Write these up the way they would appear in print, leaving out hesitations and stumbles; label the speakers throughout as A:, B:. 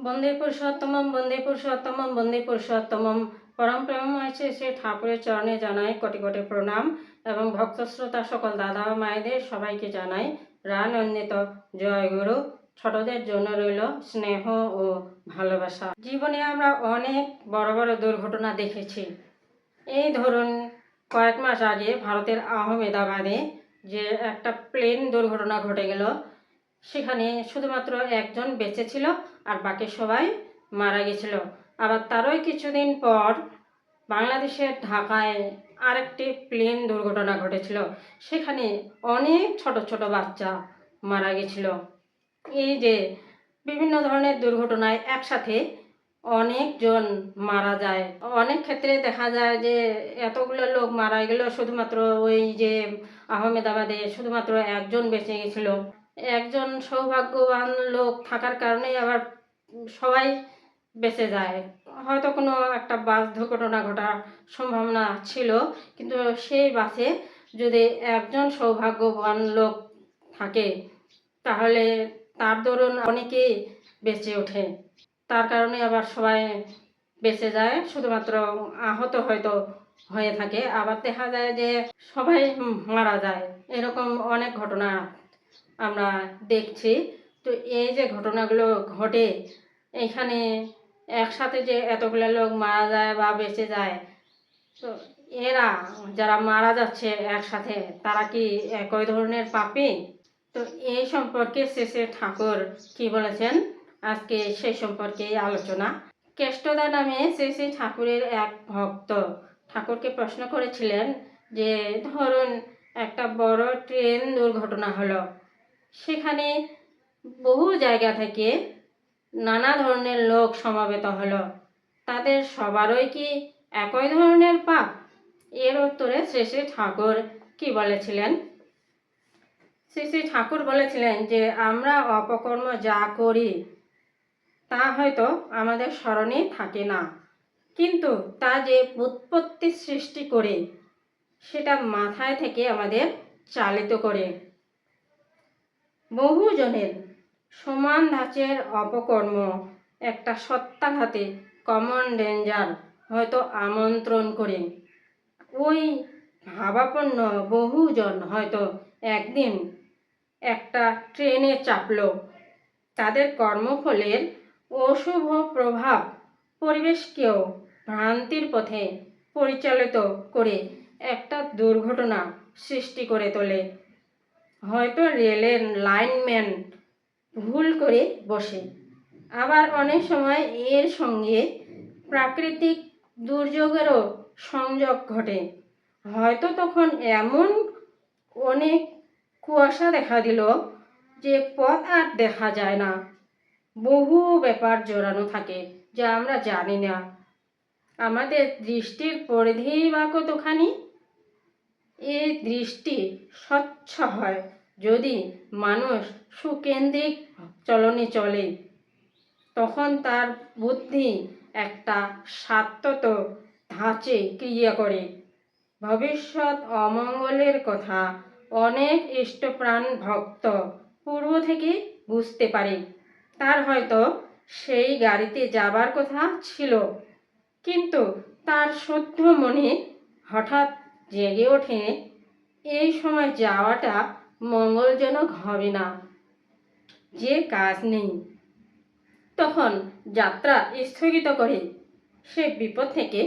A: বন্দে পুরুষোত্তমম বন্দে পুরুষোত্তমম বন্দে পুরুষোত্তমম। পরম প্রেমময় সে ঠাকুরের চরণে জানাই কোটি কোটি প্রণাম এবং ভক্তশ্রোতা সকল দাদা ও মায়েদের সবাইকে জানাই রানন্দিত জয় গুরু। ছোটদের জন্য রইল স্নেহ ও ভালোবাসা। জীবনে আমরা অনেক বড় বড় দুর্ঘটনা দেখেছি। এই ধরুন কয়েক মাস আগে ভারতের আহমেদাবাদে যে একটা প্লেন দুর্ঘটনা ঘটে গেল, সেখানে শুধুমাত্র একজন বেঁচে ছিল আর বাকি সবাই মারা গেছিল। আবার তারই কিছুদিন পর বাংলাদেশের ঢাকায় আরেকটি প্লেন দুর্ঘটনা ঘটেছিল, সেখানে অনেক ছোট ছোট বাচ্চা মারা গেছিল। এই যে বিভিন্ন ধরনের দুর্ঘটনায় একসাথে অনেকজন মারা যায়। অনেক ক্ষেত্রে দেখা যায় যে এতগুলো লোক মারা গেল, শুধুমাত্র ওই যে আহমেদাবাদে শুধুমাত্র একজন বেঁচে গেছিল। একজন সৌভাগ্যবান লোক থাকার কারণে আবার সবাই বেঁচে যায়। হয়তো কোনো একটা বাস দুর্ঘটনা ঘটার সম্ভাবনা ছিল, কিন্তু সেই বাসে যদি একজন সৌভাগ্যবান লোক থাকে তাহলে তার দরুন অনেকেই বেঁচে ওঠে। তার কারণে আবার সবাই বেঁচে যায়, শুধুমাত্র আহত হয়তো হয়ে থাকে। আবার দেখা যায় যে সবাই মারা যায়। এরকম অনেক ঘটনা আমরা দেখছি। তো এই যে ঘটনাগুলো ঘটে, এখানে একসাথে যে এতগুলো লোক মারা যায় বা বেঁচে যায়, তো এরা যারা মারা যাচ্ছে একসাথে, তারা কি একই ধরনের পাপী? তো এই সম্পর্কে শ্রী ঠাকুর কি বলেছেন, আজকে সেই সম্পর্কেই আলোচনা। কেষ্টদা নামে শ্রী ঠাকুরের এক ভক্ত ঠাকুরকে প্রশ্ন করেছিলেন যে ধরুন একটা বড় ট্রেন দুর্ঘটনা হলো, সেখানে বহু জায়গা থেকে নানা ধরনের লোক সমাবেত হলো, তাদের সবারই কি একই ধরনের পাপ? এর উত্তরে শ্রী ঠাকুর কি বলেছিলেন? শ্রী ঠাকুর বলেছিলেন যে আমরা অপকর্ম যা করি তা হয়তো আমাদের স্মরণে থাকে না, কিন্তু তা যে উৎপত্তি সৃষ্টি করে সেটা মাথায় থেকে আমাদের চালিত করে। বহুজনের সমান ধাঁচের অপকর্ম একটা সত্তাঘাতে কমন ডেঞ্জার হয়তো আমন্ত্রণ করে। ওই ভাবাপন্ন বহুজন হয়তো একদিন একটা ট্রেনে চাপল। তাদের কর্মফলের অশুভ প্রভাব পরিবেশকেও ভ্রান্তির পথে পরিচালিত করে একটা দুর্ঘটনা সৃষ্টি করে তোলে। হয়তো রেলের লাইনম্যান ভুল করে বসে, আবার অনেক সময় এর সঙ্গে প্রাকৃতিক দুর্যোগেরও সংযোগ ঘটে। হয়তো তখন এমন অনেক কুয়াশা দেখা দিল যে পথ আর দেখা যায় না। বহু ব্যাপার জড়ানো থাকে যা আমরা জানি না। আমাদের দৃষ্টির পরিধি বা কতখানি? এই দৃষ্টি স্বচ্ছ হয় যদি মানুষ সুকেন্দ্রিক চলনে চলে, তখন তার বুদ্ধি একটা শাশ্বত ধাঁচে ক্রিয়া করে। ভবিষ্যৎ অমঙ্গলের কথা অনেক ইষ্টপ্রাণ ভক্ত পূর্ব থেকে বুঝতে পারে। তার হয়তো সেই গাড়িতে যাবার কথা ছিল, কিন্তু তার শুদ্ধ মনে হঠাৎ জেগে ওঠে এই সময় যাওয়াটা মঙ্গলজনক হবে না, যে কাজ নেই। তখন যাত্রা স্থগিত করে সে বিপদ থেকে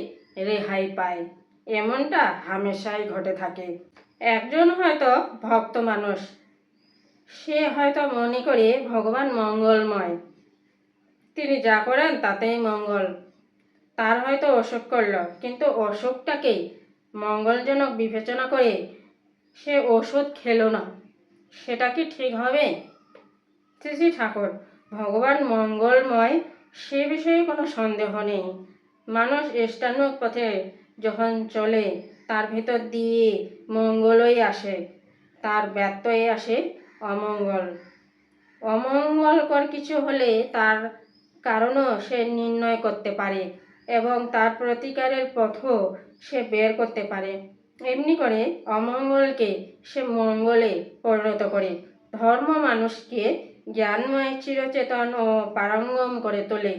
A: রেহাই পায়। এমনটা হামেশাই ঘটে থাকে। একজন হয়তো ভক্ত মানুষ, সে হয়তো মনে করে ভগবান মঙ্গলময়, তিনি যা করেন তাতেই মঙ্গল। তার হয়তো অসুখ করল, কিন্তু অসুখটাকেই মঙ্গলজনক বিবেচনা করে সে ওষুধ খেলো না। সেটা কি ঠিক হবে? শ্রী ঠাকুর, ভগবান মঙ্গলময় সে বিষয়ে কোনো সন্দেহ নেই। মানুষ ইষ্টানুগ পথে যখন চলে, তার ভিতর দিয়ে মঙ্গলই আসে, তার ব্যত্যয়ে আসে অমঙ্গল। অমঙ্গলকর কিছু হলে তার কারণও সে নির্ণয় করতে পারে এবং তার প্রতিকারের পথও সে বের করতে পারে। এমনি করে অমঙ্গলকে সে মঙ্গলে পরিণত করে। ধর্ম মানুষকে জ্ঞানময় চিরচেতন ও পারঙ্গম করে তোলে।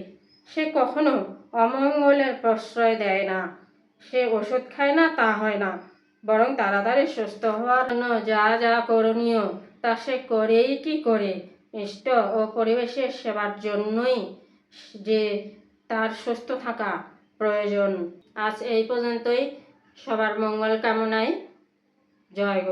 A: সে কখনো অমঙ্গলের প্রশ্রয় দেয় না। সে ওষুধ খায় না তা হয় না, বরং তাড়াতাড়ি সুস্থ হওয়ার জন্য যা যা করণীয় তা সে করেই কি করে। ইষ্ট ও পরিবেশের সেবার জন্যই যে তার সুস্থ থাকা প্রয়োজন। আজ এই পর্যন্তই। সবার মঙ্গল কামনায় জয় গুরু।